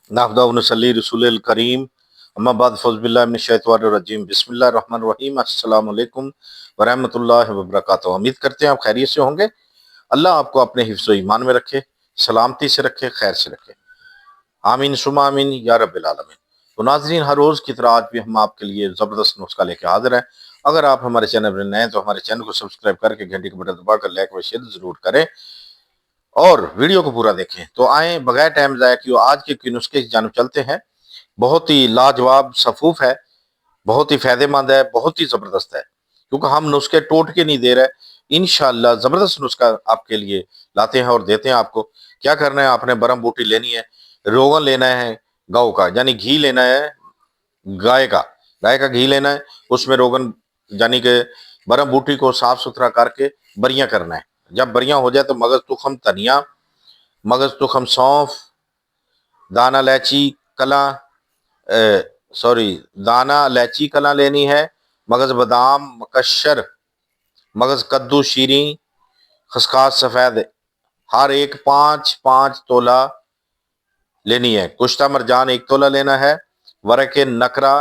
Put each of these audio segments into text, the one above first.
नाहमदुहु व नसल्ली रसूलिल करीम अम्मा बाद फौज़ बिल्लाहि मिनश शैतानिर रजीम बिस्मिल्लाहिर रहमानिर रहीम अस्सलामु अलैकुम व रहमतुल्लाहि व बरकातुहू। उम्मीद करते हैं आप खैरियत से होंगे। अल्लाह आपको अपने हिफ्ज़ व ईमान में रखे, सलामती से रखे, खैर से रखे। आमीन सुम्मा आमीन या रब्बिल आलमीन। तो नाज़रीन, हर रोज़ की तरह आज भी हम आपके लिए ज़बरदस्त नुस्खा लेके हाजिर हैं। अगर आप हमारे चैनल पर नए हैं तो हमारे चैनल को सब्सक्राइब करके घंटी का बटन दबाकर लाइक व शेयर ज़रूर करें और वीडियो को पूरा देखें। तो आए बगैर टाइम ज़ाया किए आज के नुस्खे की जानिब चलते हैं। बहुत ही लाजवाब सफूफ है, बहुत ही फायदेमंद है, बहुत ही ज़बरदस्त है, क्योंकि हम नुस्खे टोट के नहीं दे रहे। इंशाअल्लाह ज़बरदस्त नुस्खा आपके लिए लाते हैं और देते हैं आपको। क्या करना है, आपने बरम बूटी लेनी है, रोगन लेना है गौ का, यानी घी लेना है गाय का घी लेना है। उसमें रोगन यानी कि बरम बूटी को साफ सुथरा करके बरियां करना है। जब बरियां हो जाए तो मगज तुखम धनिया, मगज तुखम सौंफ, दाना इलायची कला दाना इलायची कला लेनी है, मगज बादाम, मकशर, मगज कद्दू, शीरी, खसखास सफेद, हर एक 5-5 तोला लेनी है। कुश्ता मरजान 1 तोला लेना है। वरक नकरा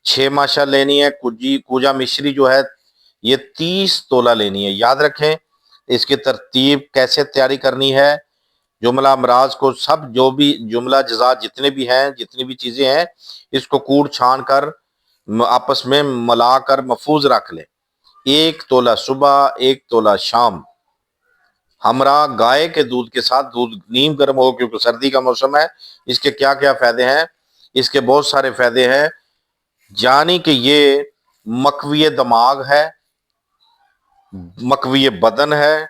6 माशा लेनी है। कूजा मिश्री जो है ये 30 तोला लेनी है। याद रखें इसकी तरतीब कैसे तैयारी करनी है। जुमला अमराज को सब जो भी जुमला जजात जितने भी हैं, जितनी भी चीजें हैं, इसको कूट छान कर आपस में मिलाकर महफूज रख लें। 1 तोला सुबह, 1 तोला शाम, हमरा गाय के दूध के साथ। दूध नीम गर्म हो क्योंकि सर्दी का मौसम है। इसके क्या क्या फायदे हैं? इसके बहुत सारे फायदे हैं, यानी कि ये मकवी दिमाग है, मकवी बदन है।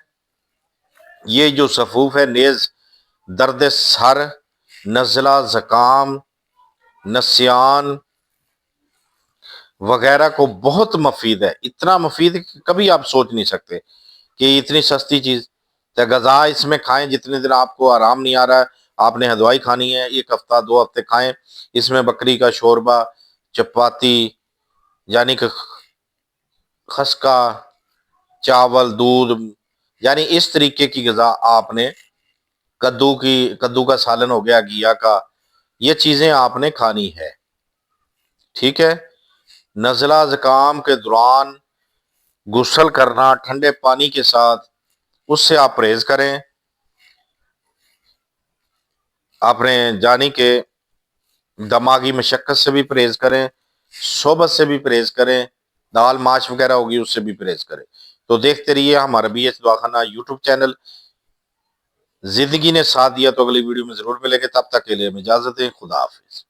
ये जो सफूफ है नेज, दर्द सर, नज़ला, ज़ुकाम, नसियान वगैरह को बहुत मुफीद है। इतना मुफीद कि कभी आप सोच नहीं सकते कि इतनी सस्ती चीज। तो गज़ा इसमें खाएं, जितने दिन आपको आराम नहीं आ रहा है, आपने दवाई खानी है, 1 हफ्ता 2 हफ्ते खाएं। इसमें बकरी का शोरबा, चपाती यानी कि खसका, चावल, दूध, यानी इस तरीके की गज़ा आपने, कद्दू का सालन हो गया, घिया का, ये चीजें आपने खानी है। ठीक है। नज़ला ज़ुकाम के दौरान गुस्ल करना ठंडे पानी के साथ, उससे आप परहेज करें। आपने जानी के दिमागी मशक्कत से भी परहेज करें, सोबत से भी परहेज करें, दाल माश वगैरह होगी उससे भी परहेज करें। तो देखते रहिए हमारा BH दवाखाना यूट्यूब चैनल। जिंदगी ने साथ दिया तो अगली वीडियो में जरूर मिलेंगे। तब तक के लिए इजाजत दें। खुदा हाफिज।